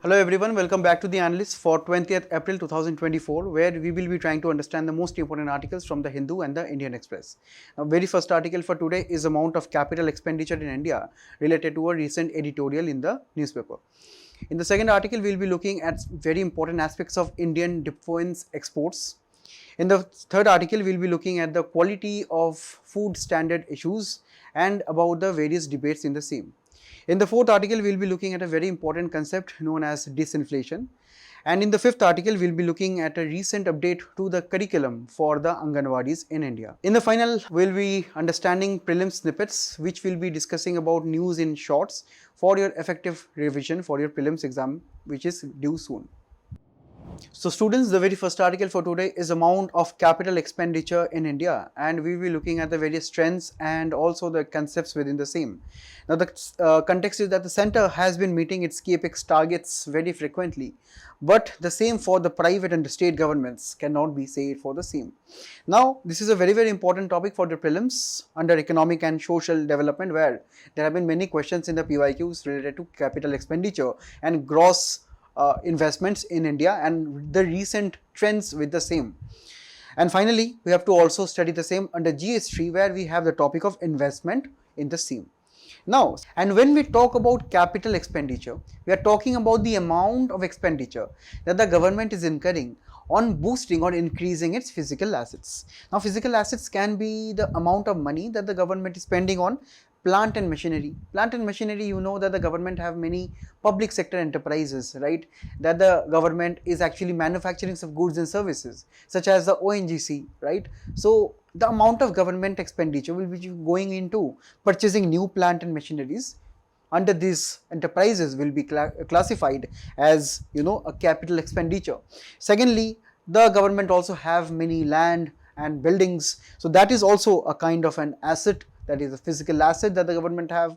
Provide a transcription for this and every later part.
Hello everyone, welcome back to the Analyst for 20th April 2024, where we will be trying to understand the most important articles from the Hindu and the Indian Express. Now, very first article for today is amount of capital expenditure in India related to a recent editorial in the newspaper. In the second article, we will be looking at very important aspects of Indian defense exports. In the third article, we will be looking at the quality of food standard issues and about the various debates in the same. In the fourth article, we will be looking at a very important concept known as disinflation. And in the fifth article, we will be looking at a recent update to the curriculum for the Anganwadis in India. In the final, we will be understanding Prelims Snippets, which will be discussing about news in shorts for your effective revision for your prelims exam, which is due soon. So students, the very first article for today is amount of capital expenditure in India, and we will be looking at the various trends and also the concepts within the same. Now the context is that the center has been meeting its CapEx targets very frequently, but the same for the private and the state governments cannot be said for the same. Now this is a very important topic for the prelims under economic and social development, where there have been many questions in the PYQs related to capital expenditure and gross investments in India and the recent trends with the same. And finally, we have to also study the same under GS3, where we have the topic of investment in the same. Now, and when we talk about capital expenditure, we are talking about the amount of expenditure that the government is incurring on boosting or increasing its physical assets. Now, physical assets can be the amount of money that the government is spending on plant and machinery. Plant and machinery, you know that the government have many public sector enterprises, right? That the government is actually manufacturing some goods and services, such as the ONGC, right? So the amount of government expenditure will be going into purchasing new plant and machineries under these enterprises will be classified as, a capital expenditure. Secondly, the government also have many land and buildings, so that is also a kind of an asset, that is a physical asset that the government have.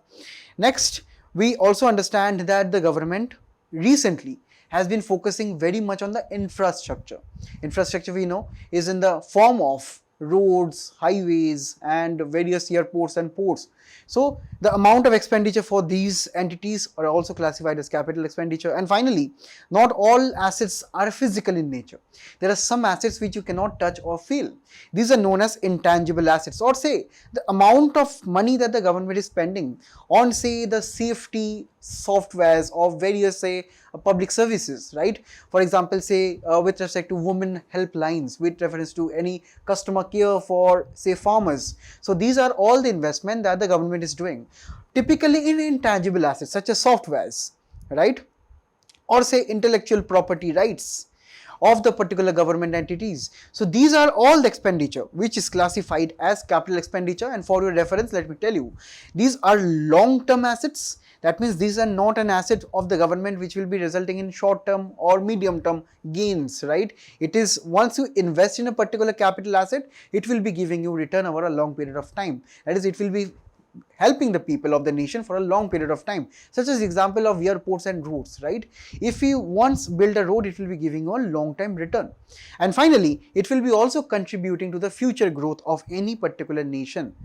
Next, we also understand that the government recently has been focusing very much on the infrastructure. Infrastructure, we know, is in the form of roads, highways and various airports and ports. So the amount of expenditure for these entities are also classified as capital expenditure. And finally, not all assets are physical in nature. There are some assets which you cannot touch or feel. These are known as intangible assets, or say the amount of money that the government is spending on, say, the safety softwares of various, say, public services, right? For example, say with respect to women helplines, with reference to any customer care for, say, farmers. So these are all the investment that the government is doing, typically in intangible assets such as softwares, right? Or say intellectual property rights of the particular government entities. So these are all the expenditure which is classified as capital expenditure. And for your reference, let me tell you, these are long-term assets. That means these are not an asset of the government which will be resulting in short-term or medium-term gains, right? It is once you invest in a particular capital asset, it will be giving you return over a long period of time. That is, it will be helping the people of the nation for a long period of time, such as example of airports and roads, right? If you once build a road, it will be giving you a long-time return. And finally, it will be also contributing to the future growth of any particular nation,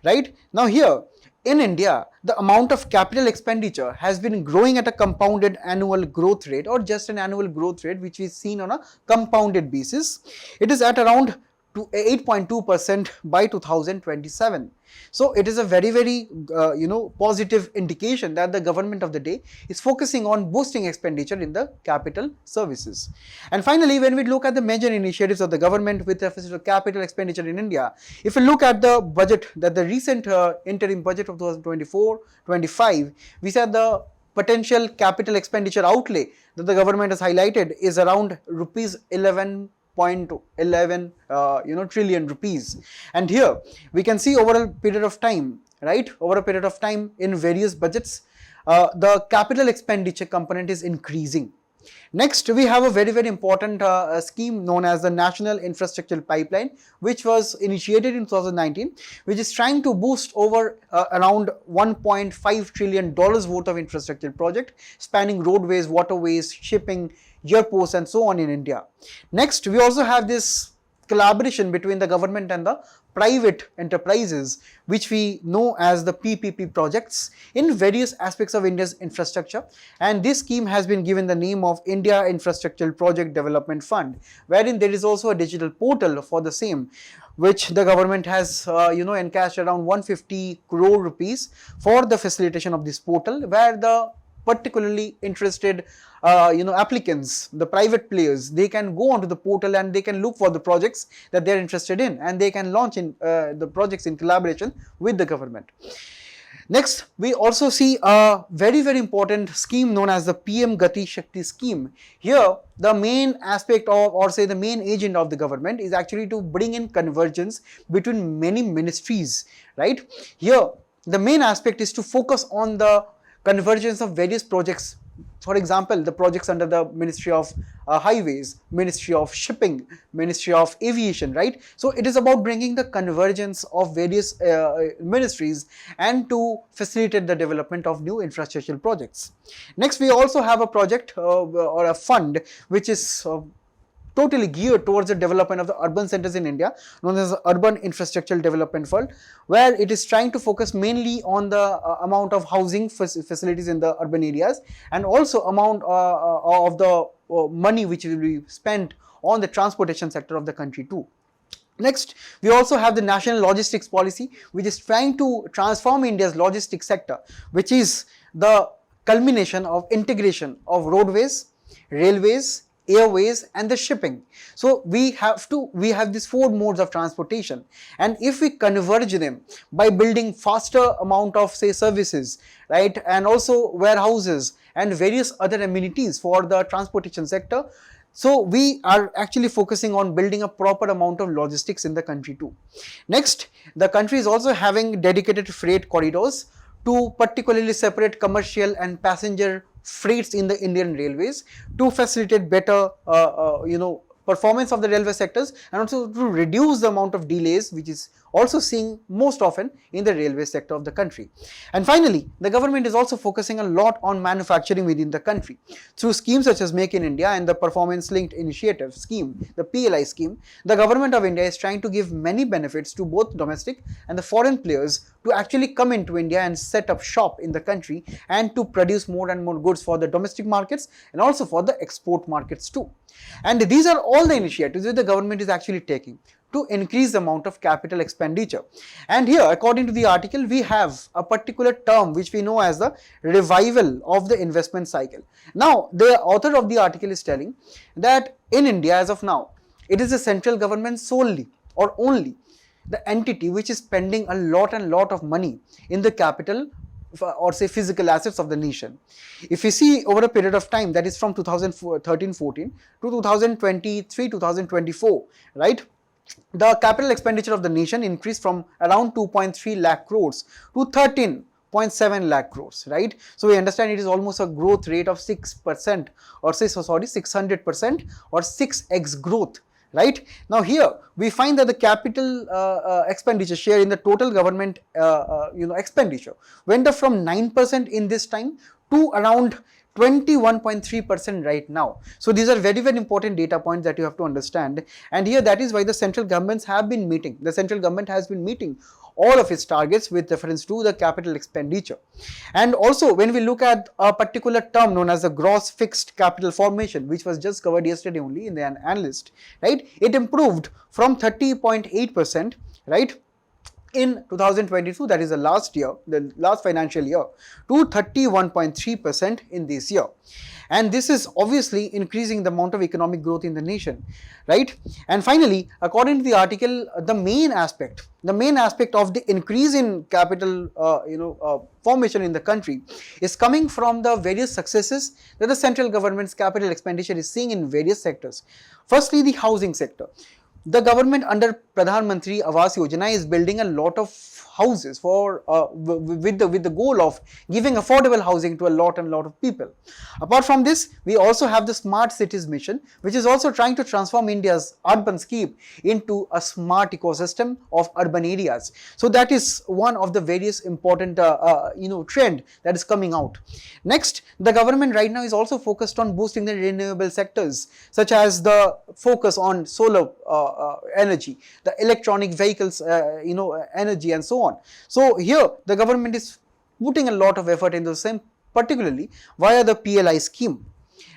right? Now here, in India, the amount of capital expenditure has been growing at a compounded annual growth rate, or just an annual growth rate which is seen on a compounded basis. It is at around 8.2% by 2027. So it is a very positive indication that the government of the day is focusing on boosting expenditure in the capital services. And finally, when we look at the major initiatives of the government with reference to capital expenditure in India, if we look at the budget, that the recent interim budget of 2024-25, we said the potential capital expenditure outlay that the government has highlighted is around rupees 11.11 trillion rupees. And here we can see over a period of time, right, over a period of time in various budgets, the capital expenditure component is increasing. Next, we have a very important scheme known as the National Infrastructure Pipeline, which was initiated in 2019, which is trying to boost over around $1.5 trillion worth of infrastructure project spanning roadways, waterways, shipping, airports and so on in India. Next, we also have this collaboration between the government and the private enterprises, which we know as the PPP projects, in various aspects of India's infrastructure. And this scheme has been given the name of India Infrastructural Project Development Fund, wherein there is also a digital portal for the same, which the government has encashed around 150 crore rupees for the facilitation of this portal, where the particularly interested applicants, the private players, they can go onto the portal and they can look for the projects that they are interested in, and they can launch in the projects in collaboration with the government. Next, we also see a very important scheme known as the PM Gati Shakti scheme. Here, the main aspect of, or say the main agent of the government, is actually to bring in convergence between many ministries, right? Here, the main aspect is to focus on the convergence of various projects. For example, the projects under the Ministry of Highways, Ministry of Shipping, Ministry of Aviation, right? So it is about bringing the convergence of various ministries and to facilitate the development of new infrastructural projects. Next, we also have a project or a fund which is totally geared towards the development of the urban centers in India, known as the Urban Infrastructure Development Fund, where it is trying to focus mainly on the amount of housing facilities in the urban areas, and also amount of the money which will be spent on the transportation sector of the country too. Next, we also have the National Logistics Policy, which is trying to transform India's logistics sector, which is the culmination of integration of roadways, railways, airways and the shipping. So we have these four modes of transportation, and if we converge them by building faster amount of say services, right, and also warehouses and various other amenities for the transportation sector, so we are actually focusing on building a proper amount of logistics in the country too. Next, the country is also having dedicated freight corridors to particularly separate commercial and passenger freights in the Indian railways, to facilitate better performance of the railway sectors, and also to reduce the amount of delays which is also seen most often in the railway sector of the country. And finally, the government is also focusing a lot on manufacturing within the country through schemes such as Make in India and the Performance Linked Initiative scheme, the PLI scheme. The government of India is trying to give many benefits to both domestic and the foreign players to actually come into India and set up shop in the country, and to produce more and more goods for the domestic markets and also for the export markets too. And these are all the initiatives that the government is actually taking to increase the amount of capital expenditure. And here, according to the article, we have a particular term which we know as the revival of the investment cycle. Now, the author of the article is telling that in India as of now, it is the central government solely or only the entity which is spending a lot of money in the capital or say physical assets of the nation. If you see over a period of time, that is from 2013-14 to 2023-2024, right, the capital expenditure of the nation increased from around 2.3 lakh crores to 13.7 lakh crores, right? So we understand it is almost a growth rate of 6% or say 600% or 6x growth. Right now, here we find that the capital expenditure share in the total government expenditure went up from 9% in this time to around 21.3% right now. So these are very important data points that you have to understand. And here, that is why the central governments have been meeting. The central government has been meeting all of its targets with reference to the capital expenditure. And also, when we look at a particular term known as the gross fixed capital formation, which was just covered yesterday only in the Analyst, right, it improved from 30.8%, right, in 2022, that is the last year, the last financial year, to 31.3% in this year. And this is obviously increasing the amount of economic growth in the nation, right? And finally, according to the article, the main aspect of the increase in capital formation in the country is coming from the various successes that the central government's capital expenditure is seeing in various sectors. Firstly, the housing sector. The government under Pradhan Mantri Awas Yojana is building a lot of houses for with the goal of giving affordable housing to a lot of people. Apart from this, we also have the Smart Cities mission, which is also trying to transform India's urban scape into a smart ecosystem of urban areas. So that is one of the various important trend that is coming out. Next, the government right now is also focused on boosting the renewable sectors, such as the focus on solar energy, the electronic vehicles, energy and so on. So here the government is putting a lot of effort into the same, particularly via the PLI scheme.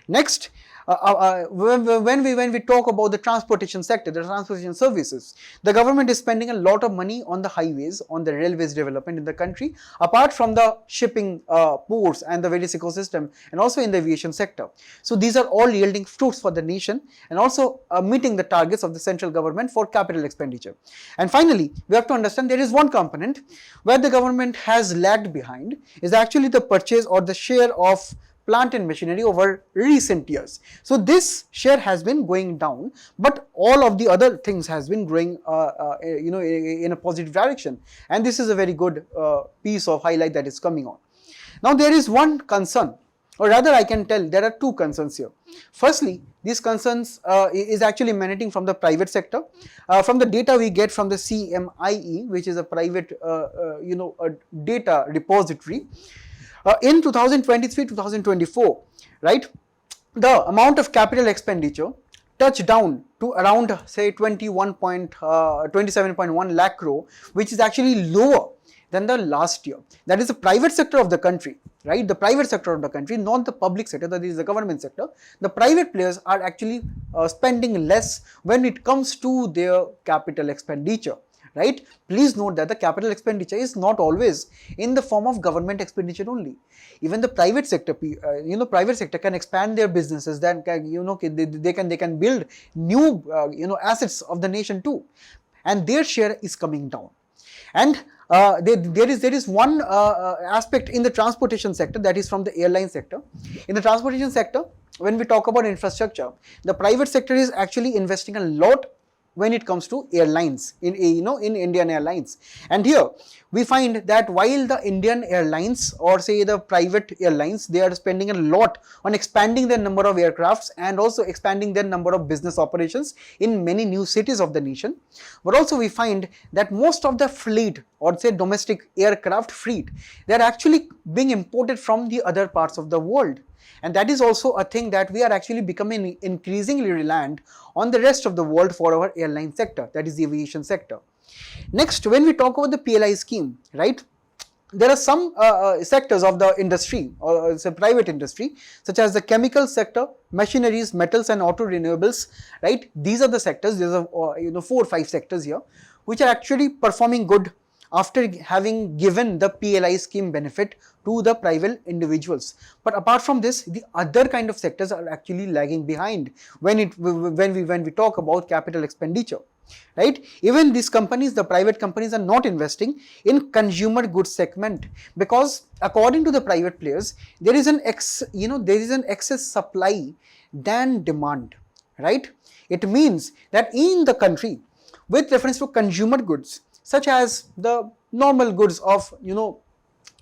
Next, when we talk about the transportation sector, the transportation services, the government is spending a lot of money on the highways, on the railways development in the country, apart from the shipping, ports and the various ecosystem, and also in the aviation sector. So these are all yielding fruits for the nation, and also meeting the targets of the central government for capital expenditure. And finally, we have to understand there is one component where the government has lagged behind, is actually the purchase or the share of plant and machinery over recent years. So this share has been going down, but all of the other things has been growing in a positive direction, and this is a very good piece of highlight that is coming on. Now there is one concern, or rather I can tell there are two concerns here. Firstly, these concerns is actually emanating from the private sector. From the data we get from the CMIE, which is a private a data repository, in 2023-2024, right, the amount of capital expenditure touched down to around say 27.1 lakh crore, which is actually lower than the last year. That is the private sector of the country, right? The private sector of the country, not the public sector, that is the government sector. The private players are actually spending less when it comes to their capital expenditure. Right? Please note that the capital expenditure is not always in the form of government expenditure only. Even the private sector, private sector can expand their businesses. Then they can build new assets of the nation too, and their share is coming down. And there is one aspect in the transportation sector, that is from the airline sector. In the transportation sector, when we talk about infrastructure, the private sector is actually investing a lot when it comes to airlines, in Indian Airlines. And here we find that while the Indian Airlines, or say the private airlines, they are spending a lot on expanding their number of aircrafts and also expanding their number of business operations in many new cities of the nation. But also we find that most of the fleet, or say domestic aircraft fleet, they are actually being imported from the other parts of the world. And that is also a thing that we are actually becoming increasingly reliant on the rest of the world for our airline sector, that is the aviation sector. Next, when we talk about the PLI scheme, right, there are some sectors of the industry, or it's a private industry, such as the chemical sector, machineries, metals and auto renewables, right? These are the sectors, there's 4 or 5 sectors here, which are actually performing good after having given the PLI scheme benefit to the private individuals. But apart from this, the other kind of sectors are actually lagging behind when we talk about capital expenditure, right? Even these companies, the private companies, are not investing in consumer goods segment, because according to the private players, there is an excess supply than demand, right? It means that in the country, with reference to consumer goods, such as the normal goods of,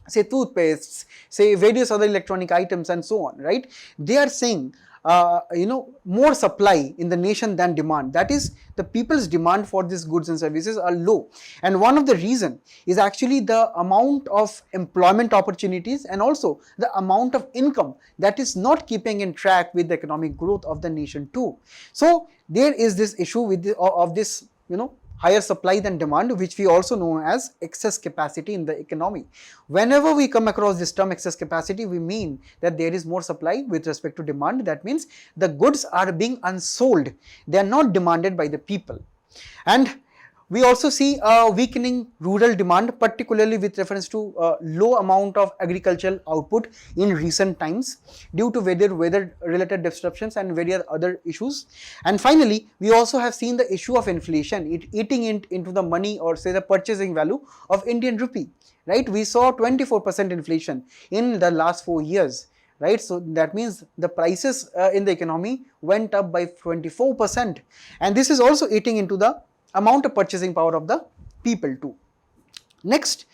say toothpastes, say various other electronic items and so on, right? They are saying, more supply in the nation than demand. That is, the people's demand for these goods and services are low. And one of the reason is actually the amount of employment opportunities, and also the amount of income that is not keeping in track with the economic growth of the nation too. So there is this issue with of this, higher supply than demand, which we also know as excess capacity in the economy. Whenever we come across this term excess capacity, we mean that there is more supply with respect to demand. That means the goods are being unsold, they are not demanded by the people. And we also see a weakening rural demand, particularly with reference to low amount of agricultural output in recent times due to weather related disruptions and various other issues. And finally, we also have seen the issue of inflation, it eating into the money, or say the purchasing value of Indian rupee, right? We saw 24% inflation in the last 4 years. Right, so that means the prices in the economy went up by 24%, and this is also eating into the amount of purchasing power of the people too. Next,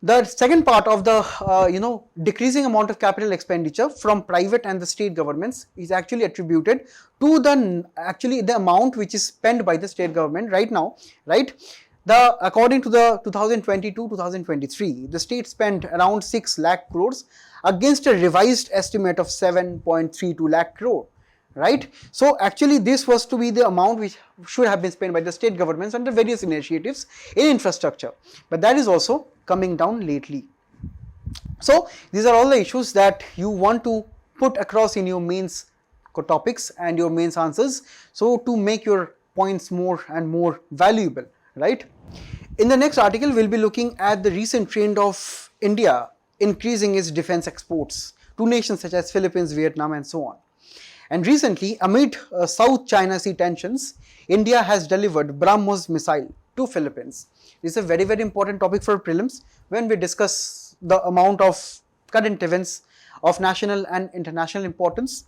the second part of the decreasing amount of capital expenditure from private and the state governments is actually attributed to the amount which is spent by the state government right now, right? According to the 2022-2023, the state spent around 6 lakh crores against a revised estimate of 7.32 lakh crore, right? So actually this was to be the amount which should have been spent by the state governments under various initiatives in infrastructure, but that is also coming down lately. So these are all the issues that you want to put across in your mains topics and your mains answers, so to make your points more and more valuable, right? In the next article, we'll be looking at the recent trend of India increasing its defense exports to nations such as Philippines, Vietnam, and so on. And recently, amid South China Sea tensions, India has delivered BrahMos missile to Philippines. This is a very, very important topic for prelims when we discuss the amount of current events of national and international importance.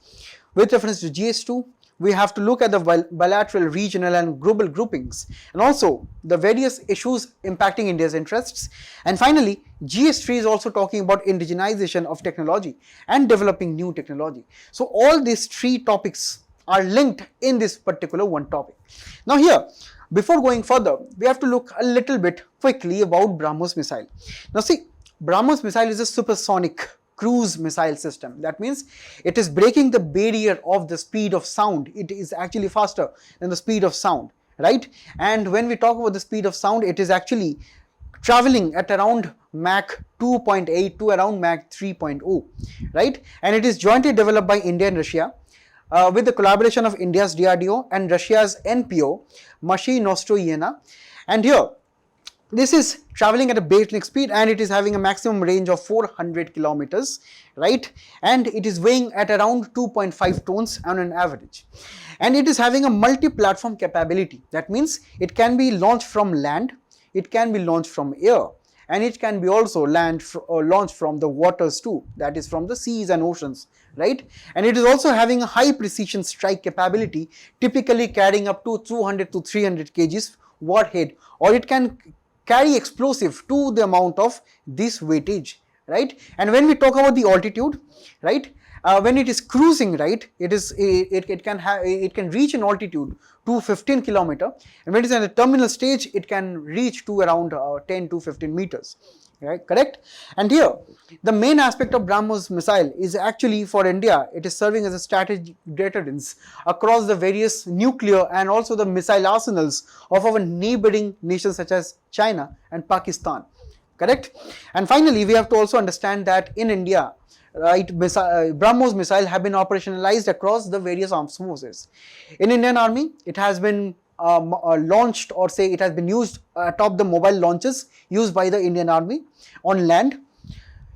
With reference to GS2, we have to look at the bilateral, regional and global groupings, and also the various issues impacting India's interests. And finally, GS3 is also talking about indigenization of technology and developing new technology. So all these three topics are linked in this particular one topic. Now here, before going further, we have to look a little bit quickly about BrahMos missile. Now see, BrahMos missile is a supersonic cruise missile system. That means it is breaking the barrier of the speed of sound. It is actually faster than the speed of sound, right? And when we talk about the speed of sound, it is actually traveling at around Mach 2.8 to around Mach 3.0, right? And it is jointly developed by India and Russia with the collaboration of India's DRDO and Russia's NPO, Mashi Nostroyena. And here, this is traveling at a breakneck speed and it is having a maximum range of 400 kilometers, right? And it is weighing at around 2.5 tons on an average. And it is having a multi-platform capability. That means it can be launched from land, it can be launched from air, and it can be also launched from the waters too, that is from the seas and oceans, right? And it is also having a high precision strike capability, typically carrying up to 200 to 300 kgs warhead, or it can carry explosive to the amount of this weightage, right? And when we talk about the altitude, right, when it is cruising, right, it can reach an altitude to 15 kilometer, and when it is at the terminal stage, it can reach to around 10 to 15 meters. Right, correct? And here, the main aspect of BrahMos missile is actually for India, it is serving as a strategic deterrence across the various nuclear and also the missile arsenals of our neighboring nations such as China and Pakistan, correct? And finally, we have to also understand that in India, right, BrahMos missile have been operationalized across the various armed forces. In Indian Army, it has been launched, or say it has been used atop the mobile launches used by the Indian Army on land.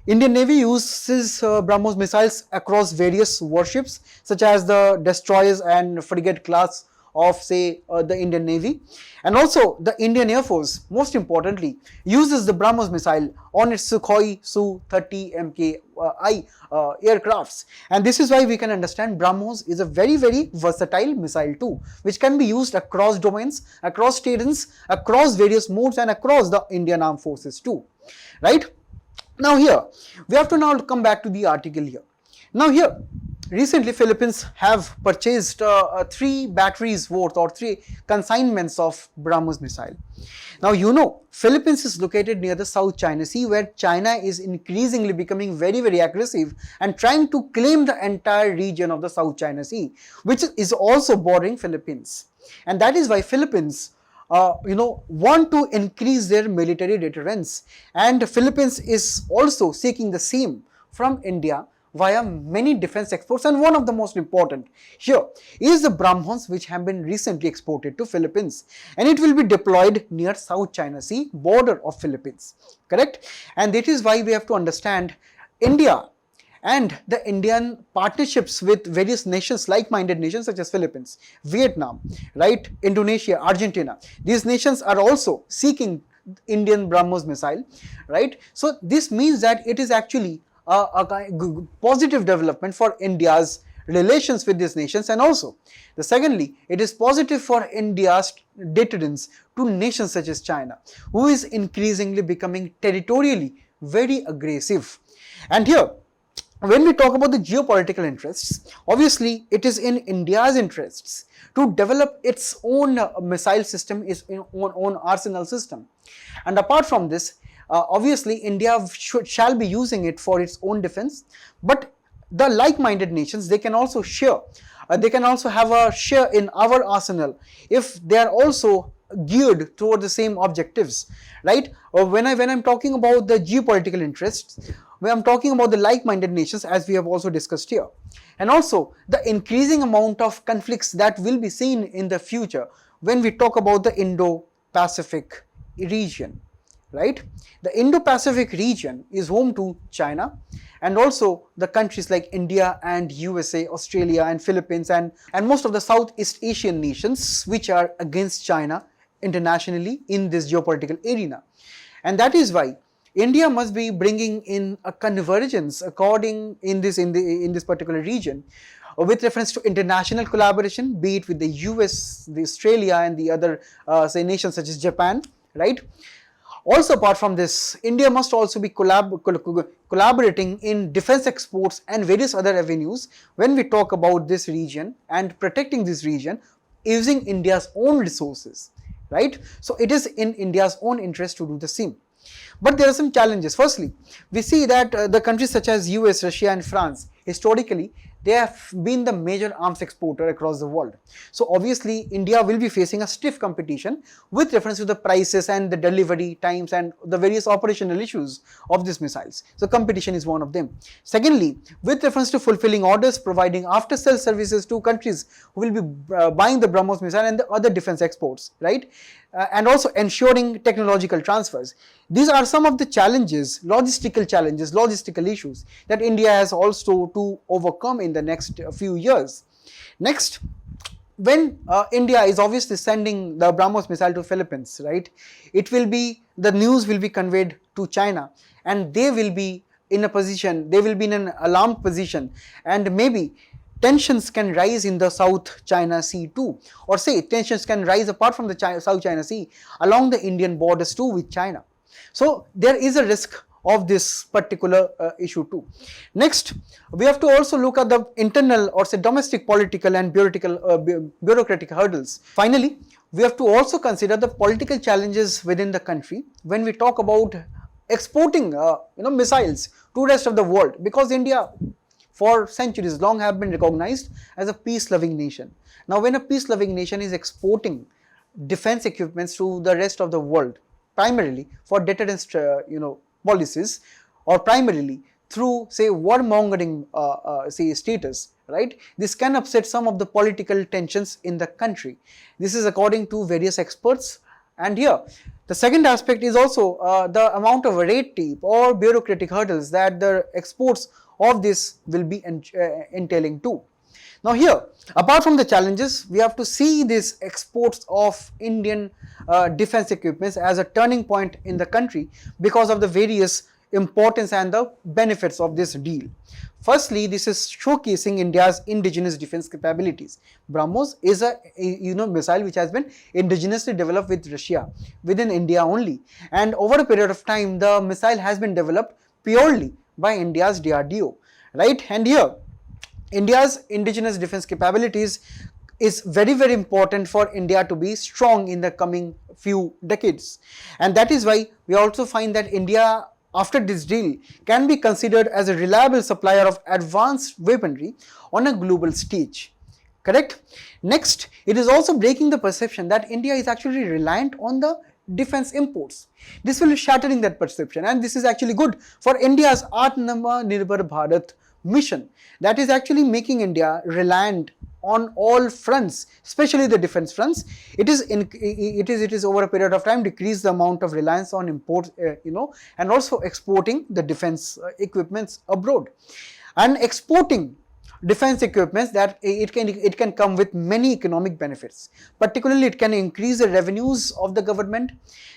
Indian Navy uses BrahMos missiles across various warships such as the destroyers and frigate class of say the Indian Navy, and also the Indian Air Force, most importantly, uses the BrahMos missile on its Sukhoi Su-30 Mki aircrafts. And this is why we can understand BrahMos is a very, very versatile missile too, which can be used across domains, across terrains, across various modes, and across the Indian Armed Forces too, right? Now here, we have to now come back to the article here. Now here, recently Philippines have purchased 3 batteries worth or 3 consignments of BrahMos missile. Now you know, Philippines is located near the South China Sea, where China is increasingly becoming very, very aggressive and trying to claim the entire region of the South China Sea, which is also bordering Philippines. And that is why Philippines want to increase their military deterrence, and the Philippines is also seeking the same from India via many defense exports. And one of the most important here is the BrahMos, which have been recently exported to Philippines, and it will be deployed near South China Sea border of Philippines, correct? And that is why we have to understand India and the Indian partnerships with various nations, like-minded nations such as Philippines, Vietnam, right, Indonesia, Argentina. These nations are also seeking Indian BrahMos missile, right? So this means that it is actually a positive development for India's relations with these nations, and also secondly, it is positive for India's deterrence to nations such as China, who is increasingly becoming territorially very aggressive. And here, when we talk about the geopolitical interests, obviously it is in India's interests to develop its own missile system, its own arsenal system. And apart from this, obviously India shall be using it for its own defense, but the like-minded nations, they can also share They can also have a share in our arsenal if they are also geared toward the same objectives, right? Or when I'm talking about the geopolitical interests, when I'm talking about the like-minded nations, as we have also discussed here, and also the increasing amount of conflicts that will be seen in the future when we talk about the Indo-Pacific region, right? The Indo-Pacific region is home to China and also the countries like India and USA, Australia and Philippines and most of the Southeast Asian nations which are against China internationally in this geopolitical arena. And that is why India must be bringing in a convergence according in this particular region with reference to international collaboration, be it with the US, the Australia and the other say nations such as Japan, right? Also, apart from this, India must also be collaborating in defense exports and various other avenues when we talk about this region and protecting this region using India's own resources, right? So it is in India's own interest to do the same. But there are some challenges. Firstly, we see that the countries such as US, Russia and France, historically, they have been the major arms exporter across the world. So obviously, India will be facing a stiff competition with reference to the prices and the delivery times and the various operational issues of these missiles. So competition is one of them. Secondly, with reference to fulfilling orders, providing after-sale services to countries who will be buying the BrahMos missile and the other defense exports, right? And also ensuring technological transfers. These are some of the challenges, logistical issues that India has also to overcome in the next few years. Next, when India is obviously sending the BrahMos missile to Philippines, right? The news will be conveyed to China and they will be in an alarmed position and maybe tensions can rise in the South China Sea too, or say tensions can rise apart from the South China Sea along the Indian borders too with China. So there is a risk of this particular issue too. Next, we have to also look at the internal or say domestic political and bureaucratic hurdles. Finally, we have to also consider the political challenges within the country when we talk about exporting missiles to rest of the world, because India for centuries long have been recognized as a peace-loving nation. Now, when a peace-loving nation is exporting defense equipments to the rest of the world, primarily for deterrence, policies, or primarily through, say, warmongering, status, right? This can upset some of the political tensions in the country. This is according to various experts. And here, the second aspect is also the amount of red tape or bureaucratic hurdles that the exports of this will be entailing too. Now here, apart from the challenges, we have to see these exports of Indian defense equipments as a turning point in the country because of the various importance and the benefits of this deal. Firstly, this is showcasing India's indigenous defense capabilities. BrahMos is a missile which has been indigenously developed with Russia within India only, and over a period of time the missile has been developed purely by India's DRDO, right? And here, India's indigenous defense capabilities is very, very important for India to be strong in the coming few decades. And that is why we also find that India, after this deal, can be considered as a reliable supplier of advanced weaponry on a global stage. Correct? Next, it is also breaking the perception that India is actually reliant on the defense imports. This will be shattering that perception, and this is actually good for India's Atmanirbhar Bharat mission, that is actually making India reliant on all fronts, especially the defense fronts. It is over a period of time decrease the amount of reliance on imports, and also exporting the defense equipments abroad. And exporting defense equipments, that it can come with many economic benefits. Particularly, it can increase the revenues of the government.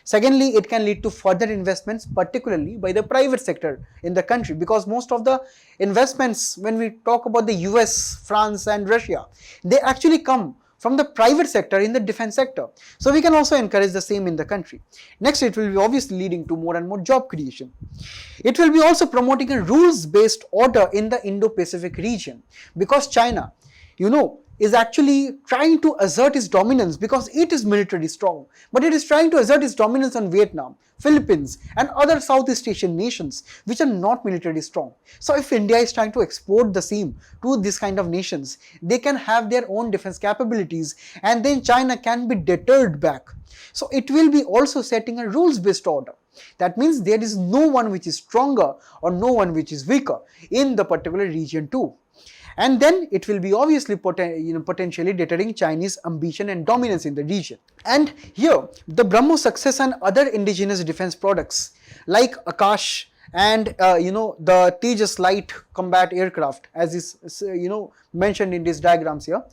Secondly, it can lead to further investments, particularly by the private sector in the country, because most of the investments, when we talk about the US, France and Russia, they actually come from the private sector in the defense sector. So we can also encourage the same in the country. Next, it will be obviously leading to more and more job creation. It will be also promoting a rules-based order in the Indo-Pacific region, because China, is actually trying to assert its dominance because it is militarily strong, but it is trying to assert its dominance on Vietnam, Philippines and other Southeast Asian nations which are not militarily strong. So if India is trying to export the same to this kind of nations, they can have their own defense capabilities and then China can be deterred back. So it will be also setting a rules-based order. That means there is no one which is stronger or no one which is weaker in the particular region too. And then it will be obviously potentially deterring Chinese ambition and dominance in the region. And here, the BrahMos success and other indigenous defense products like Akash and the Tejas light combat aircraft, as is mentioned in these diagrams here.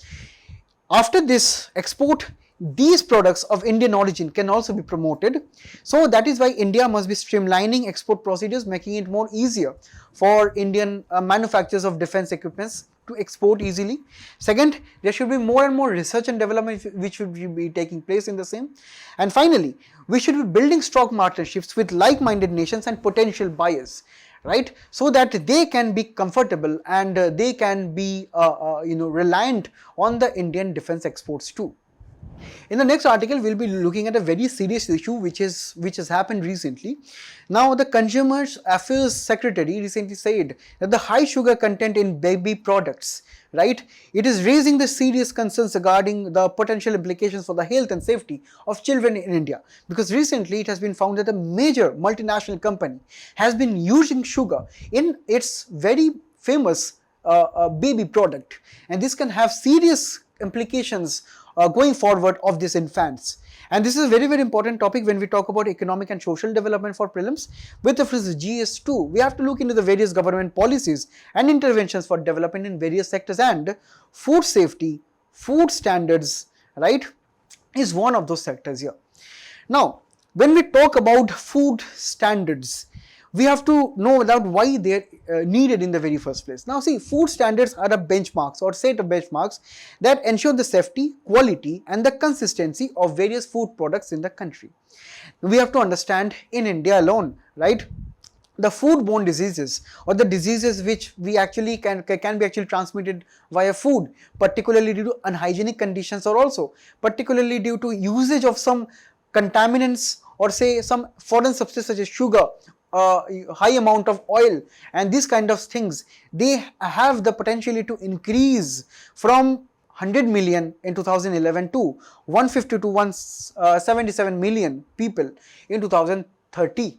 After this export, these products of Indian origin can also be promoted. So that is why India must be streamlining export procedures, making it more easier for Indian manufacturers of defense equipments to export easily. Second, there should be more and more research and development which should be taking place in the same. And finally, we should be building strong partnerships with like-minded nations and potential buyers, right? So that they can be comfortable and they can be reliant on the Indian defense exports too. In the next article, we'll be looking at a very serious issue which has happened recently. Now, the Consumer Affairs Secretary recently said that the high sugar content in baby products, right, it is raising the serious concerns regarding the potential implications for the health and safety of children in India. Because recently it has been found that a major multinational company has been using sugar in its very famous baby product, and this can have serious implications going forward of these infants. And this is a very important topic when we talk about economic and social development for prelims. With reference to GS2, we have to look into the various government policies and interventions for development in various sectors, and food safety, food standards, right, is one of those sectors here. Now, when we talk about food standards, we have to know about why they are needed in the very first place. Now see, food standards are a benchmarks or set of benchmarks that ensure the safety, quality and the consistency of various food products in the country. We have to understand in India alone, right, the foodborne diseases or the diseases which we actually can be actually transmitted via food, particularly due to unhygienic conditions or also particularly due to usage of some contaminants or say some foreign substance such as sugar, high amount of oil and these kind of things, they have the potential to increase from 100 million in 2011 to 150 to 177 million people in 2030.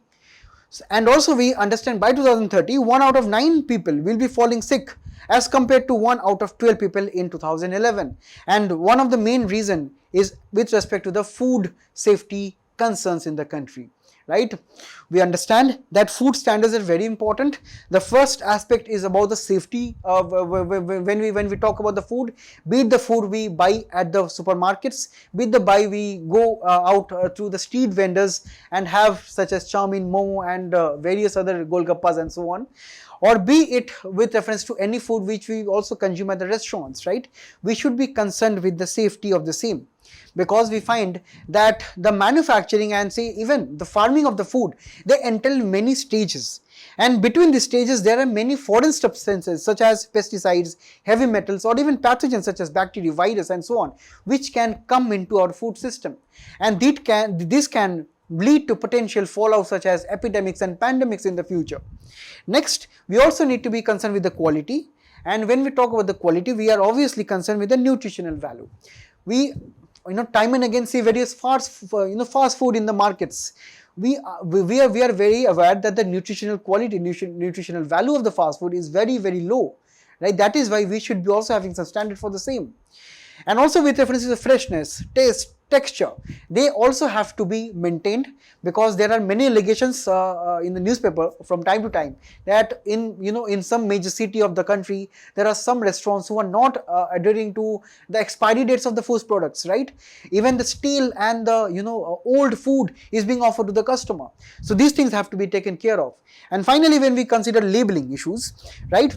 And also we understand by 2030, 1 out of 9 people will be falling sick as compared to 1 out of 12 people in 2011. And one of the main reason is with respect to the food safety concerns in the country. Right? We understand that food standards are very important. The first aspect is about the safety of when we talk about the food, be it the food we buy at the supermarkets, be it the buy we go out through the street vendors and have such as chowmein, momo and various other golgappas and so on, or be it with reference to any food which we also consume at the restaurants, right? We should be concerned with the safety of the same, because we find that the manufacturing and say even the farming of the food, they entail many stages, and between these stages there are many foreign substances such as pesticides, heavy metals or even pathogens such as bacteria, virus and so on, which can come into our food system, and this can lead to potential fallout such as epidemics and pandemics in the future. Next, we also need to be concerned with the quality, and when we talk about the quality, we are obviously concerned with the nutritional value. We time and again see various fast food in the markets. We are very aware that the nutritional quality, nutritional value of the fast food is very low, right? That is why we should be also having some standard for the same. And also with reference to the freshness, taste, texture, they also have to be maintained, because there are many allegations in the newspaper from time to time that in some major city of the country there are some restaurants who are not adhering to the expiry dates of the food products, right? Even the stale and the old food is being offered to the customer. So these things have to be taken care of. And finally, when we consider labeling issues, right,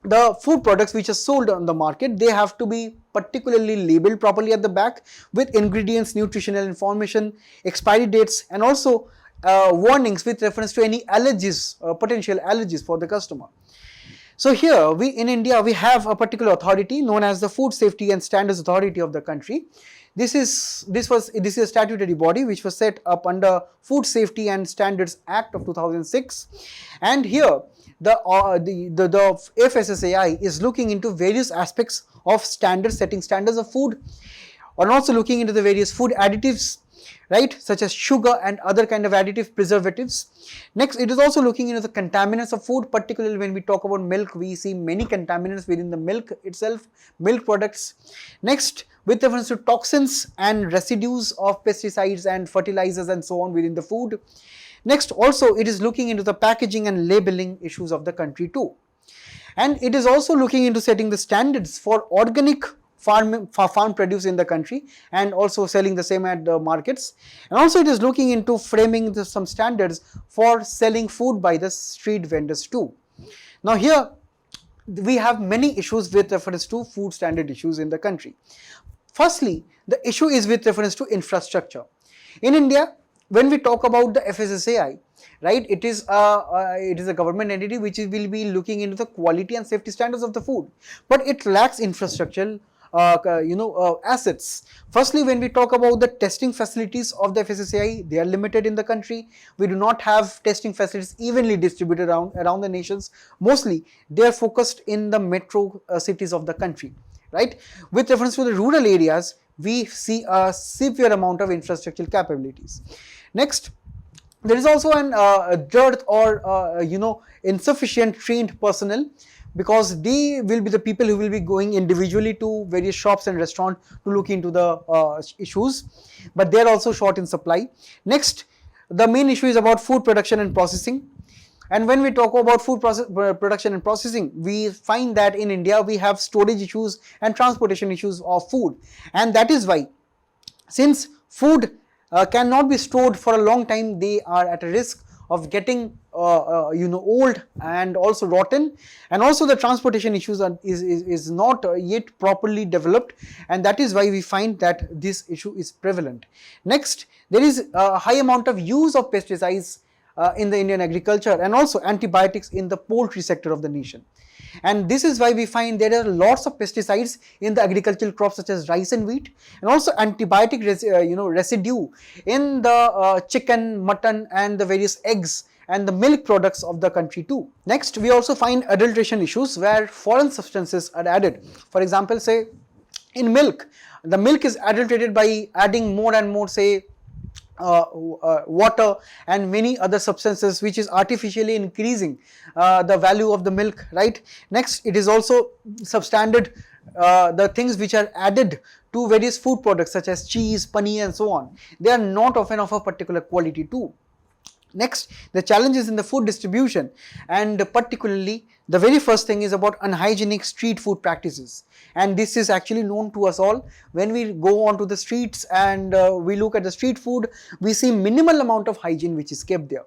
the food products which are sold on the market, they have to be particularly labeled properly at the back with ingredients, nutritional information, expiry dates and also warnings with reference to any allergies, potential allergies for the customer. So here in India we have a particular authority known as the Food Safety and Standards Authority of the country. This is a statutory body which was set up under Food Safety and Standards Act of 2006, and here the FSSAI is looking into various aspects of setting standards of food, or also looking into the various food additives, right, such as sugar and other kind of additive preservatives. Next, it is also looking into the contaminants of food, particularly when we talk about milk, we see many contaminants within the milk itself, milk products. Next, with reference to toxins and residues of pesticides and fertilizers and so on within the food. Next, also it is looking into the packaging and labeling issues of the country too. And it is also looking into setting the standards for organic farm produce in the country and also selling the same at the markets. And also it is looking into framing some standards for selling food by the street vendors too. Now here we have many issues with reference to food standard issues in the country. Firstly, the issue is with reference to infrastructure. In India, when we talk about the FSSAI, right, it is a government entity which will be looking into the quality and safety standards of the food, but it lacks infrastructural assets. Firstly, when we talk about the testing facilities of the FSSAI, they are limited in the country. We do not have testing facilities evenly distributed around the nations. Mostly, they are focused in the metro cities of the country, right? With reference to the rural areas, we see a severe amount of infrastructural capabilities. Next, there is also a dearth or insufficient trained personnel, because they will be the people who will be going individually to various shops and restaurants to look into the issues, but they are also short in supply. Next, the main issue is about food production and processing. And when we talk about food production and processing, we find that in India we have storage issues and transportation issues of food, and that is why, since food cannot be stored for a long time, they are at a risk of getting old and also rotten, and also the transportation issues is not yet properly developed, and that is why we find that this issue is prevalent. Next, there is a high amount of use of pesticides in the Indian agriculture and also antibiotics in the poultry sector of the nation. And this is why we find there are lots of pesticides in the agricultural crops such as rice and wheat, and also antibiotic residue in the chicken, mutton and the various eggs and the milk products of the country too. Next, we also find adulteration issues where foreign substances are added. For example, say in milk, the milk is adulterated by adding more and more, say, water and many other substances, which is artificially increasing the value of the milk, right? Next, it is also substandard the things which are added to various food products such as cheese, paneer and so on. They are not often of a particular quality too. Next, the challenges in the food distribution, and particularly the very first thing is about unhygienic street food practices, and this is actually known to us all. When we go onto the streets and we look at the street food, we see minimal amount of hygiene which is kept there.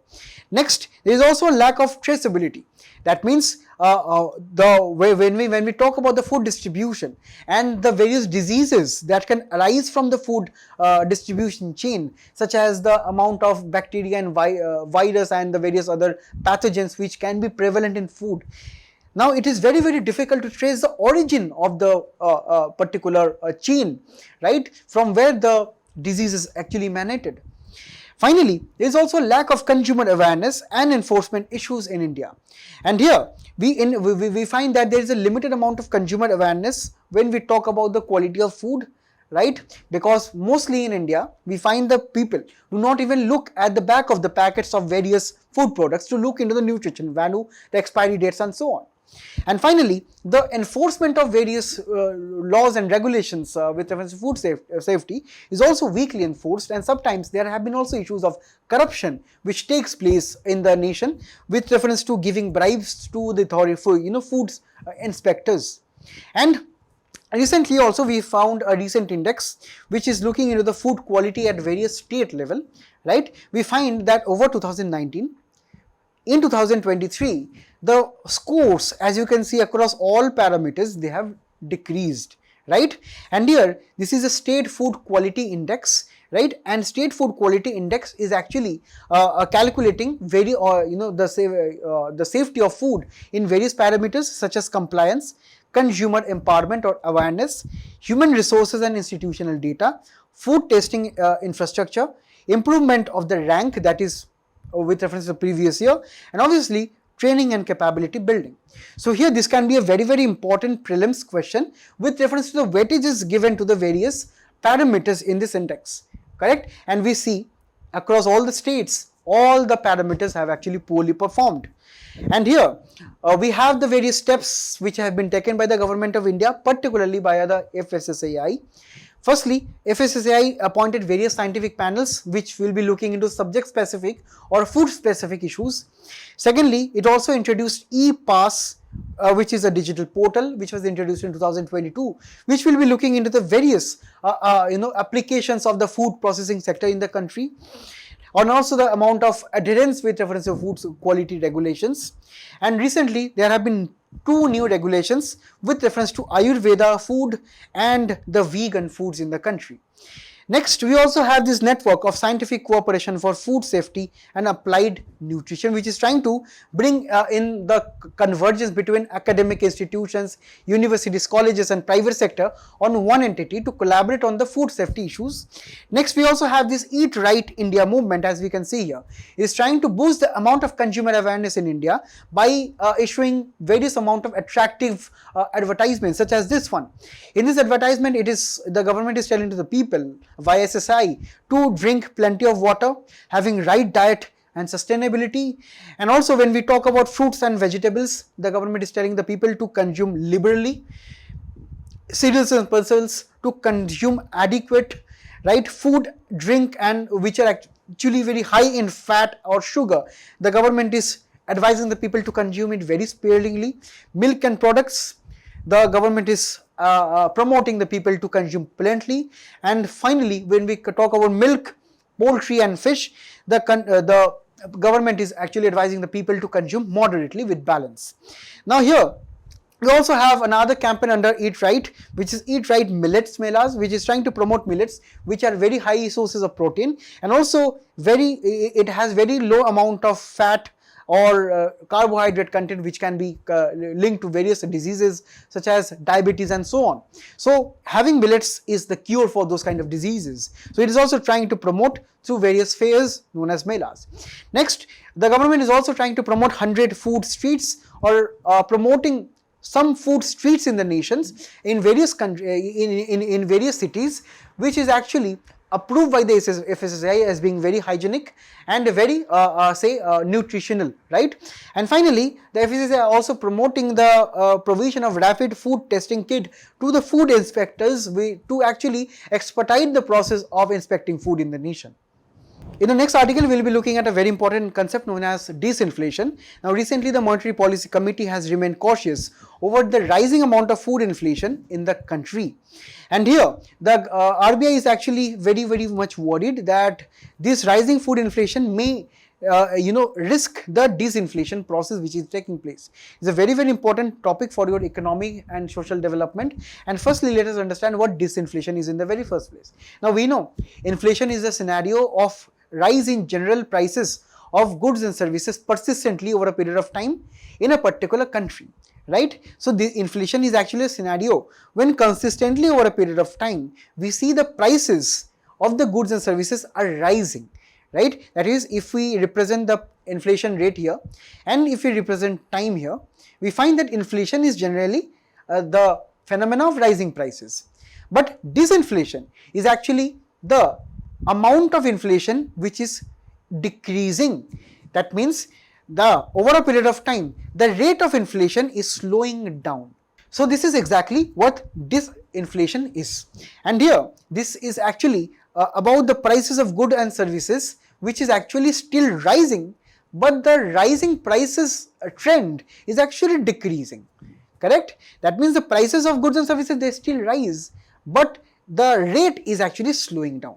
Next, there is also a lack of traceability. That means when we talk about the food distribution and the various diseases that can arise from the food distribution chain, such as the amount of bacteria and virus and the various other pathogens which can be prevalent in food. Now it is very, very difficult to trace the origin of the particular chain, right, from where the disease is actually emanated. Finally, there is also lack of consumer awareness and enforcement issues in India. And here, we find that there is a limited amount of consumer awareness when we talk about the quality of food, right? Because mostly in India, we find the people do not even look at the back of the packets of various food products to look into the nutrition value, the expiry dates and so on. And finally, the enforcement of various laws and regulations with reference to food safety is also weakly enforced, and sometimes there have been also issues of corruption which takes place in the nation with reference to giving bribes to the authority for food inspectors. And recently also we found a recent index which is looking into the food quality at various state level, right? We find that over 2019, in 2023, the scores, as you can see across all parameters, they have decreased, right? And here, this is a state food quality index, right? And state food quality index is actually calculating the safety of food in various parameters such as compliance, consumer empowerment or awareness, human resources and institutional data, food testing infrastructure, improvement of the rank, that is with reference to the previous year, and obviously training and capability building. So here this can be a very, very important prelims question with reference to the weightages given to the various parameters in this index, correct? And we see across all the states, all the parameters have actually poorly performed. And here we have the various steps which have been taken by the government of India, particularly by the FSSAI. Firstly, FSSAI appointed various scientific panels which will be looking into subject specific or food specific issues. Secondly, it also introduced e-pass, which is a digital portal which was introduced in 2022, which will be looking into the various applications of the food processing sector in the country, and also the amount of adherence with reference to food quality regulations. And recently there have been 2 new regulations with reference to Ayurveda food and the vegan foods in the country. Next, we also have this network of scientific cooperation for food safety and applied nutrition, which is trying to bring in the convergence between academic institutions, universities, colleges and private sector on one entity to collaborate on the food safety issues. Next, we also have this Eat Right India movement, as we can see here. It is trying to boost the amount of consumer awareness in India by issuing various amount of attractive advertisements such as this one. In this advertisement, the government is telling to the people via SSI to drink plenty of water, having right diet and sustainability. And also when we talk about fruits and vegetables, the government is telling the people to consume liberally, cereals and pulses to consume adequate, right, food, drink, and which are actually very high in fat or sugar. The government is advising the people to consume it very sparingly. Milk and products, the government is promoting the people to consume plenty. And finally, when we talk about milk, poultry and fish, the government is actually advising the people to consume moderately with balance. Now here we also have another campaign under Eat Right, which is Eat Right Millets Melas, which is trying to promote millets, which are very high sources of protein, and also it has very low amount of fat or carbohydrate content, which can be linked to various diseases such as diabetes and so on. So having millets is the cure for those kind of diseases. So it is also trying to promote through various fairs known as melas. Next, the government is also trying to promote 100 food streets, or promoting some food streets in the nations in various in various cities, which is actually approved by the FSSAI as being very hygienic and very nutritional, right? And finally, the FSSAI also promoting the provision of rapid food testing kit to the food inspectors to actually expedite the process of inspecting food in the nation. In the next article, we will be looking at a very important concept known as disinflation. Now, recently the Monetary Policy Committee has remained cautious over the rising amount of food inflation in the country. And here, the RBI is actually very, very much worried that this rising food inflation may risk the disinflation process which is taking place. It's a very, very important topic for your economic and social development. And firstly, let us understand what disinflation is in the very first place. Now, we know inflation is a scenario of rise in general prices of goods and services persistently over a period of time in a particular country, right? So the inflation is actually a scenario when consistently over a period of time we see the prices of the goods and services are rising, right? That is, if we represent the inflation rate here and if we represent time here, we find that inflation is generally the phenomena of rising prices. But disinflation is actually the amount of inflation which is decreasing. That means over a period of time, the rate of inflation is slowing down. So this is exactly what disinflation is. And here, this is actually about the prices of goods and services, which is actually still rising, but the rising prices trend is actually decreasing, correct? That means the prices of goods and services, they still rise, but the rate is actually slowing down.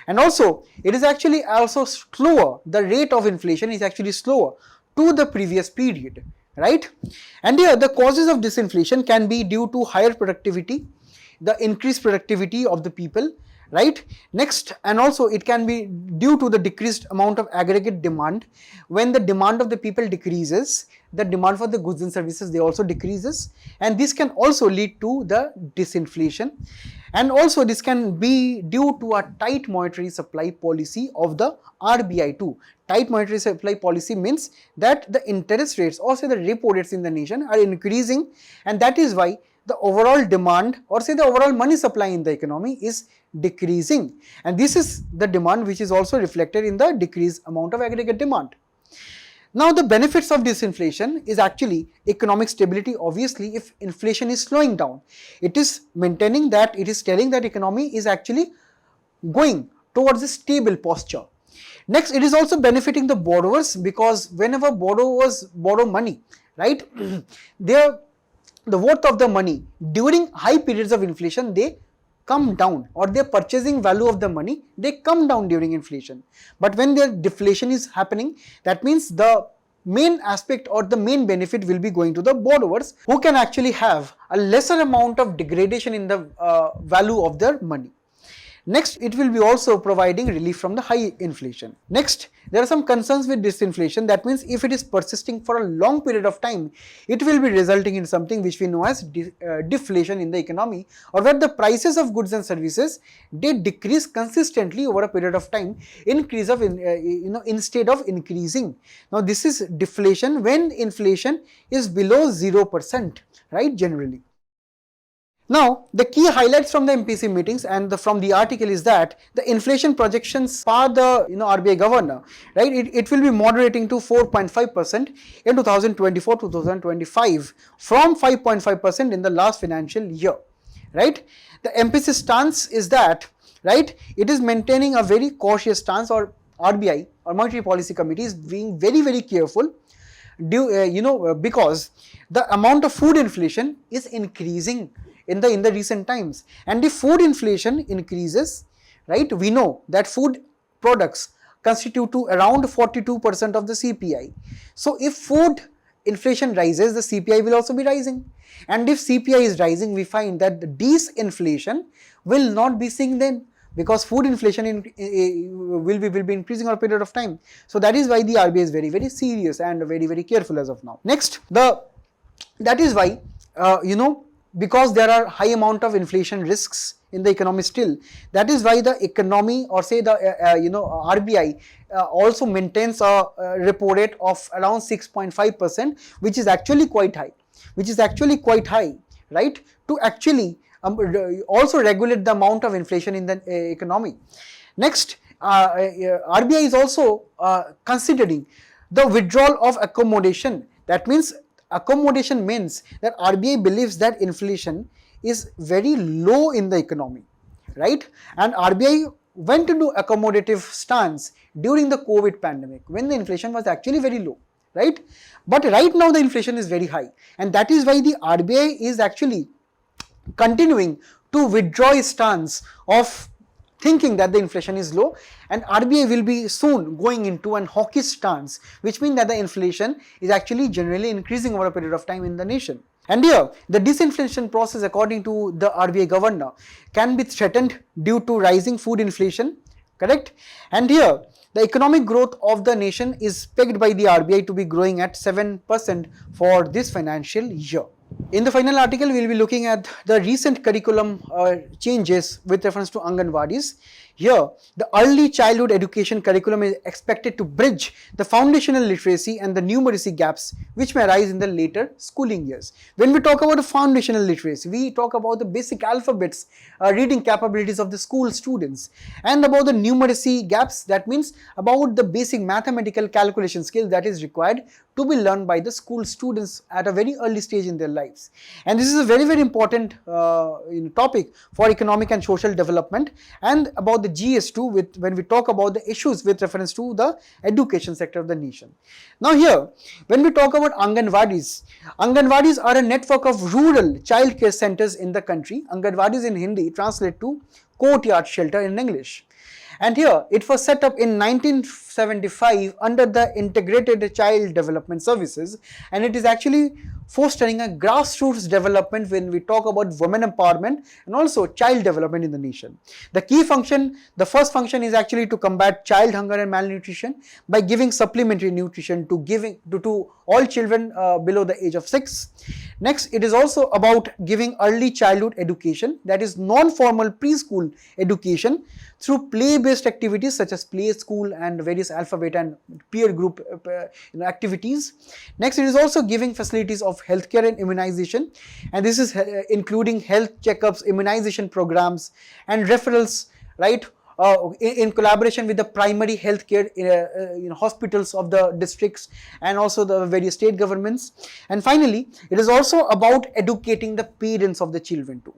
And also, it is actually also slower, the rate of inflation is actually slower to the previous period, right? And here, the causes of disinflation can be due to higher productivity, the increased productivity of the people, right? Next, and also it can be due to the decreased amount of aggregate demand. When the demand of the people decreases, the demand for the goods and services they also decreases, and this can also lead to the disinflation. And also this can be due to a tight monetary supply policy of the RBI too. Tight monetary supply policy means that the interest rates or say the repo rates in the nation are increasing, and that is why the overall demand or say the overall money supply in the economy is decreasing, and this is the demand which is also reflected in the decreased amount of aggregate demand. Now the benefits of disinflation is actually economic stability. Obviously, if inflation is slowing down, it is maintaining that, it is telling that economy is actually going towards a stable posture. Next, it is also benefiting the borrowers, because whenever borrowers borrow money, right, the worth of the money during high periods of inflation they come down, or their purchasing value of the money they come down during inflation. But when the deflation is happening, that means the main aspect or the main benefit will be going to the borrowers, who can actually have a lesser amount of degradation in the value of their money. Next, it will be also providing relief from the high inflation. Next, there are some concerns with disinflation. That means if it is persisting for a long period of time, it will be resulting in something which we know as deflation in the economy, or where the prices of goods and services they decrease consistently over a period of time, increase of instead of increasing. Now this is deflation when inflation is below 0%, right, generally. Now, the key highlights from the MPC meetings and from the article is that the inflation projections by the RBI governor, right, it will be moderating to 4.5% in 2024-2025 from 5.5% in the last financial year, right. The MPC stance is that, right, it is maintaining a very cautious stance, or RBI or Monetary Policy Committee is being very, very careful because the amount of food inflation is increasing in the recent times, and if food inflation increases, right, we know that food products constitute to around 42% of the CPI. So if food inflation rises, the CPI will also be rising, and if CPI is rising, we find that the disinflation will not be seen then, because food inflation will be increasing over a period of time. So that is why the RBI is very, very serious and very, very careful as of now. Next, that is why because there are high amount of inflation risks in the economy still, that is why the economy, or say the RBI also maintains a repo rate of around 6.5%, which is actually quite high, right, to actually also regulate the amount of inflation in the economy. Next, RBI is also considering the withdrawal of accommodation. That means accommodation means that RBI believes that inflation is very low in the economy, right, and RBI went into accommodative stance during the COVID pandemic when the inflation was actually very low, right, but right now the inflation is very high, and that is why the RBI is actually continuing to withdraw its stance of thinking that the inflation is low, and RBI will be soon going into an hawkish stance, which means that the inflation is actually generally increasing over a period of time in the nation. And here, the disinflation process, according to the RBI governor, can be threatened due to rising food inflation, correct? And here, the economic growth of the nation is pegged by the RBI to be growing at 7% for this financial year. In the final article, we will be looking at the recent curriculum changes with reference to Anganwadis. Here, the early childhood education curriculum is expected to bridge the foundational literacy and the numeracy gaps which may arise in the later schooling years. When we talk about the foundational literacy, we talk about the basic alphabets, reading capabilities of the school students, and about the numeracy gaps, that means about the basic mathematical calculation skill that is required to be learned by the school students at a very early stage in their lives. And this is a very, very important topic for economic and social development, and about the GS2 when we talk about the issues with reference to the education sector of the nation. Now here, when we talk about Anganwadis are a network of rural child care centers in the country. Anganwadis in Hindi translate to courtyard shelter in English. And here, it was set up in 1975 under the Integrated Child Development Services, and it is actually fostering a grassroots development when we talk about women empowerment and also child development in the nation. The key function, the first function is actually to combat child hunger and malnutrition by giving supplementary nutrition to all children below the age of 6. Next, it is also about giving early childhood education, that is non-formal preschool education through play-based activities such as play school and various alphabet and peer group activities. Next, it is also giving facilities of healthcare and immunization, and this is including health checkups, immunization programs and referrals, right, in collaboration with the primary healthcare hospitals of the districts and also the various state governments. And finally, it is also about educating the parents of the children too,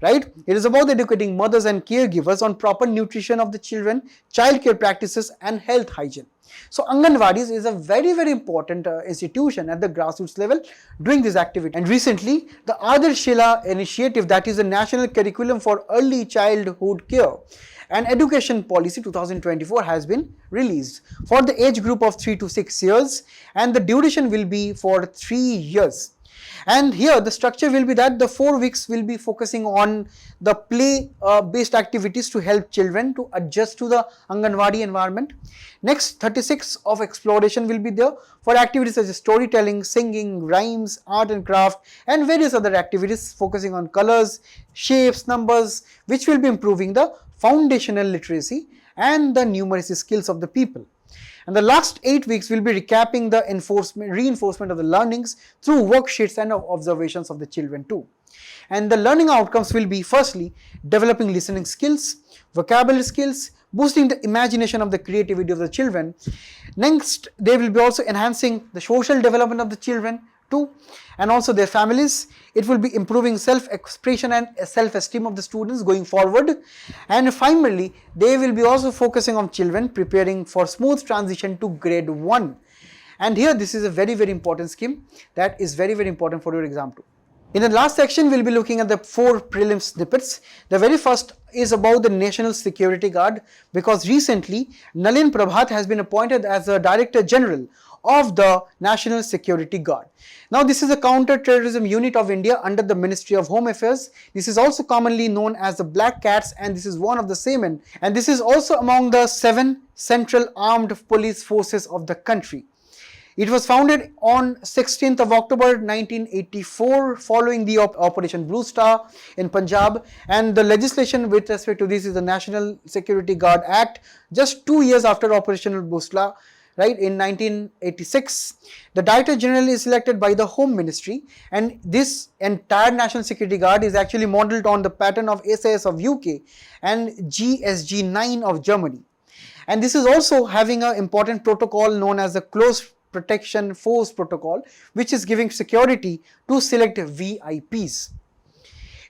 right? It is about educating mothers and caregivers on proper nutrition of the children, childcare practices and health hygiene. So Anganwadis is a very, very important institution at the grassroots level doing this activity. And recently, the Adarshila initiative, that is the National Curriculum for Early Childhood Care and Education Policy 2024, has been released for the age group of 3 to 6 years, and the duration will be for 3 years. And here the structure will be that the 4 weeks will be focusing on the play based activities to help children to adjust to the Anganwadi environment. Next, 36 of exploration will be there for activities such as storytelling, singing, rhymes, art and craft and various other activities focusing on colors, shapes, numbers, which will be improving the foundational literacy and the numeracy skills of the people. And the last 8 weeks will be recapping the reinforcement of the learnings through worksheets and observations of the children too. And the learning outcomes will be firstly developing listening skills, vocabulary skills, boosting the imagination of the creativity of the children. Next, they will be also enhancing the social development of the children too, and also their families. It will be improving self-expression and self-esteem of the students going forward. And finally, they will be also focusing on children preparing for smooth transition to grade 1. And here this is a very, very important scheme that is very, very important for your exam too. In the last section, we'll be looking at the 4 prelim snippets. The very first is about the National Security Guard, because recently Nalin Prabhat has been appointed as the Director General of the National Security Guard. Now, this is a counter-terrorism unit of India under the Ministry of Home Affairs. This is also commonly known as the Black Cats, and this is one of the seamen. And this is also among the 7 central armed police forces of the country. It was founded on 16th of October 1984 following the Operation Blue Star in Punjab, and the legislation with respect to this is the National Security Guard Act, just 2 years after Operation Blue Star, right, in 1986. The Director General is selected by the Home Ministry, and this entire National Security Guard is actually modelled on the pattern of SAS of UK and GSG 9 of Germany. And this is also having an important protocol known as the Close Protection Force Protocol, which is giving security to select VIPs.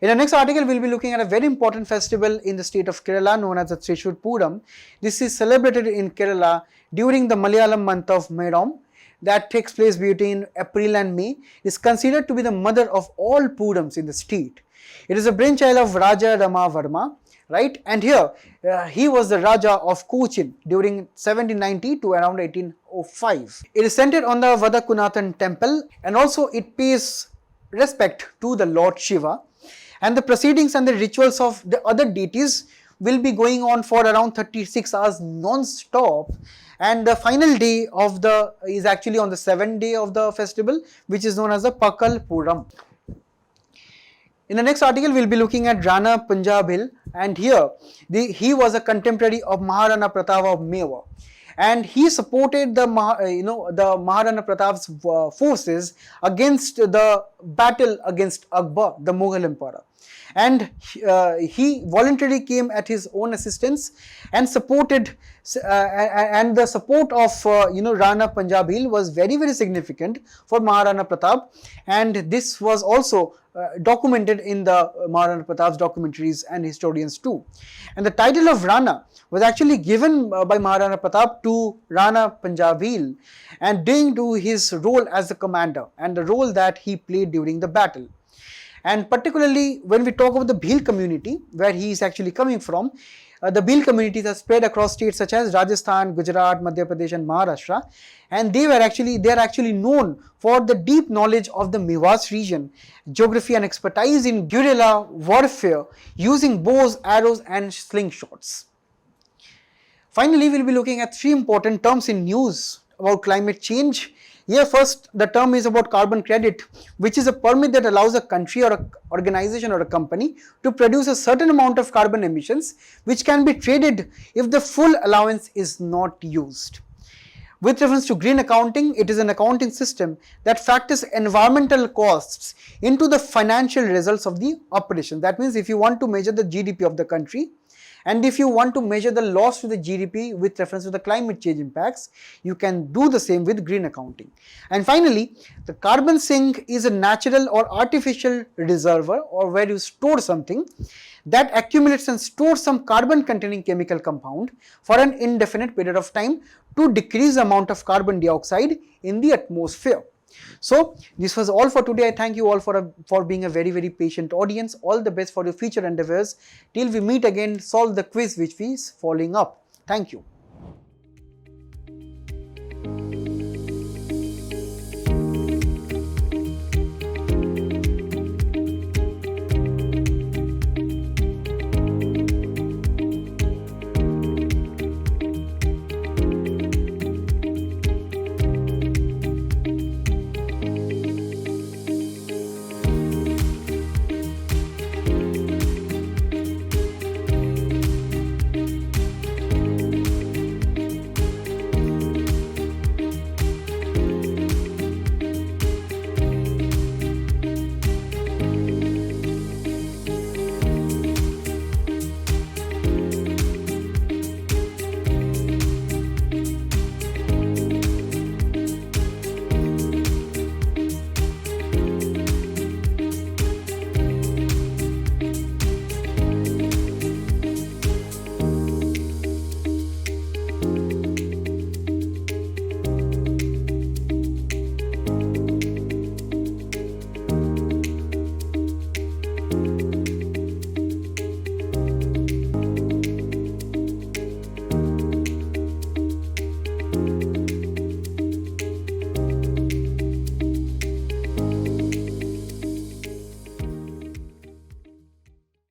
In the next article, we'll be looking at a very important festival in the state of Kerala known as the Thrissur Puram. This is celebrated in Kerala during the Malayalam month of Medam that takes place between April and May. It is considered to be the mother of all Purams in the state. It is a brainchild of Raja Rama Varma, right? And here he was the Raja of Cochin during 1790 to around 1805. It is centered on the Vadakunathan temple, and also it pays respect to the Lord Shiva. And the proceedings and the rituals of the other deities will be going on for around 36 hours non-stop. And the final day of is actually on the 7th day of the festival, which is known as the Pakal Puram. In the next article, we'll be looking at Rana Punjabhil, and here he was a contemporary of Maharana Pratap of Mewa, and he supported the Maharana Pratap's forces against the battle against Akbar, the Mughal emperor. And he voluntarily came at his own assistance and supported, and the support of Rana Punjabhil was very, very significant for Maharana Pratap, and this was also documented in the Maharana Pratap's documentaries and historians too. And the title of Rana was actually given by Maharana Pratap to Rana Punjabhil, and due to his role as the commander and the role that he played during the battle. And particularly when we talk about the Bhil community, where he is actually coming from, the Bhil communities are spread across states such as Rajasthan, Gujarat, Madhya Pradesh and Maharashtra, and they are actually known for the deep knowledge of the Mewas region, geography and expertise in guerrilla warfare using bows, arrows and slingshots. Finally, we'll be looking at 3 important terms in news about climate change. Here first, the term is about carbon credit, which is a permit that allows a country or an organization or a company to produce a certain amount of carbon emissions, which can be traded if the full allowance is not used. With reference to green accounting, it is an accounting system that factors environmental costs into the financial results of the operation. That means if you want to measure the GDP of the country, and if you want to measure the loss to the GDP with reference to the climate change impacts, you can do the same with green accounting. And finally, the carbon sink is a natural or artificial reservoir, or where you store something that accumulates and stores some carbon containing chemical compound for an indefinite period of time to decrease the amount of carbon dioxide in the atmosphere. So this was all for today. I thank you all for being a very patient audience. All the best for your future endeavors. Till we meet again, solve the quiz which is following up. Thank you.